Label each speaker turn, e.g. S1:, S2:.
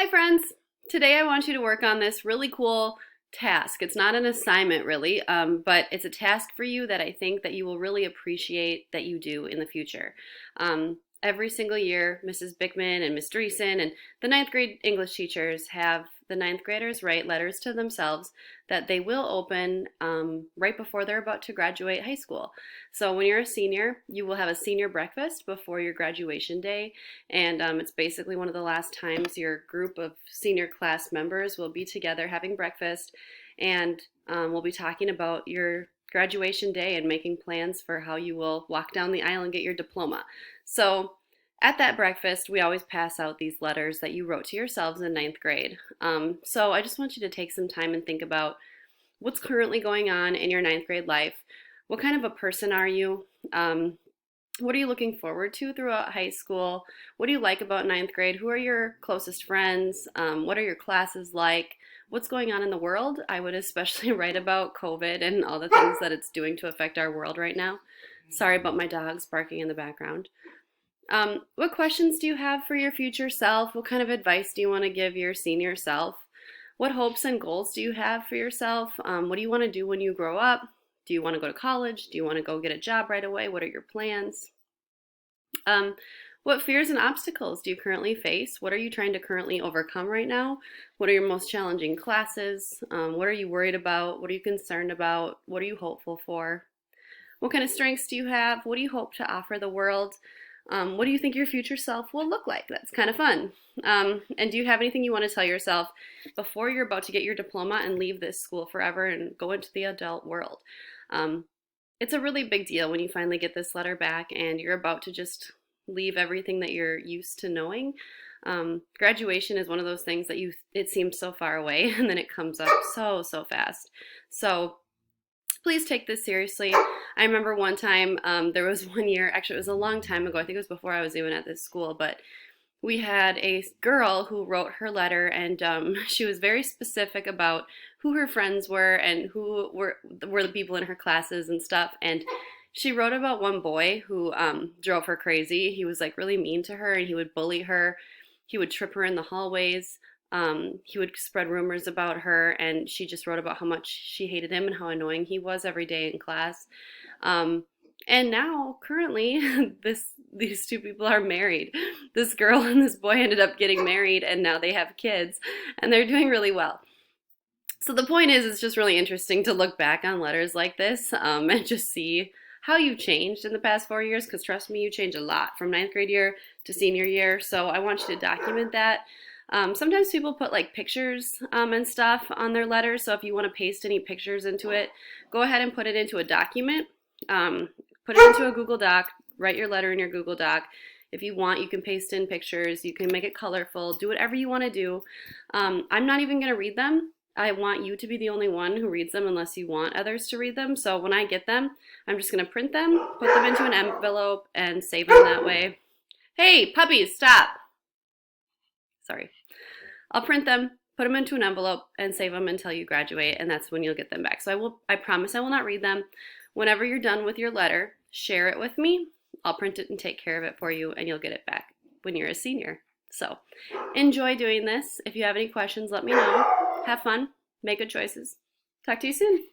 S1: Hi friends! Today I want you to work on this really cool task. It's not an assignment really, but it's a task for you that I think that you will really appreciate that you do in the future. Every single year, Mrs. Bickman and Miss Dreesen and the ninth grade English teachers have the ninth graders write letters to themselves that they will open right before they're about to graduate high school. So when you're a senior, you will have a senior breakfast before your graduation day, and it's basically one of the last times your group of senior class members will be together having breakfast, and we'll be talking about your graduation day and making plans for how you will walk down the aisle and get your diploma. So at that breakfast, we always pass out these letters that you wrote to yourselves in ninth grade. So I just want you to take some time and think about what's currently going on in your ninth grade life. What kind of a person are you? What are you looking forward to throughout high school? What do you like about ninth grade? Who are your closest friends? What are your classes like? What's going on in the world? I would especially write about COVID and all the things that it's doing to affect our world right now. Sorry about my dogs barking in the background. What questions do you have for your future self? What kind of advice do you want to give your senior self? What hopes and goals do you have for yourself? What do you want to do when you grow up? Do you want to go to college? Do you want to go get a job right away? What are your plans? Um, what fears and obstacles do you currently face? What are you trying to currently overcome right now? What are your most challenging classes? What are you worried about? What are you concerned about? What are you hopeful for? What kind of strengths do you have? What do you hope to offer the world? What do you think your future self will look like? That's kind of fun. And do you have anything you want to tell yourself before you're about to get your diploma and leave this school forever and go into the adult world? Um, it's a really big deal when you finally get this letter back and you're about to just leave everything that you're used to knowing. Graduation is one of those things that it seems so far away and then it comes up so fast. So please take this seriously. I remember one time, there was one year, actually it was a long time ago, I think it was before I was even at this school, but we had a girl who wrote her letter, and she was very specific about who her friends were and who were the people in her classes and stuff. And she wrote about one boy who drove her crazy. He was like really mean to her and he would bully her. He would trip her in the hallways. He would spread rumors about her, and she just wrote about how much she hated him and how annoying he was every day in class. And now, currently, these two people are married. This girl and this boy ended up getting married, and now they have kids, and they're doing really well. So the point is, it's just really interesting to look back on letters like this and just see how you've changed in the past 4 years, because trust me, you change a lot from ninth grade year to senior year. So I want you to document that. Sometimes people put like pictures and stuff on their letters, so if you want to paste any pictures into it, go ahead and put it into a document. Put it into a Google Doc, write your letter in your Google Doc. If you want, you can paste in pictures, you can make it colorful, do whatever you want to do. I'm not even going to read them. I want you to be the only one who reads them unless you want others to read them. So when I get them, I'm just going to print them, put them into an envelope, and save them that way. Hey, puppies, stop! Sorry. I'll print them, put them into an envelope, and save them until you graduate, and that's when you'll get them back. So I promise I will not read them. Whenever you're done with your letter, share it with me. I'll print it and take care of it for you, and you'll get it back when you're a senior. So enjoy doing this. If you have any questions, let me know. Have fun. Make good choices. Talk to you soon.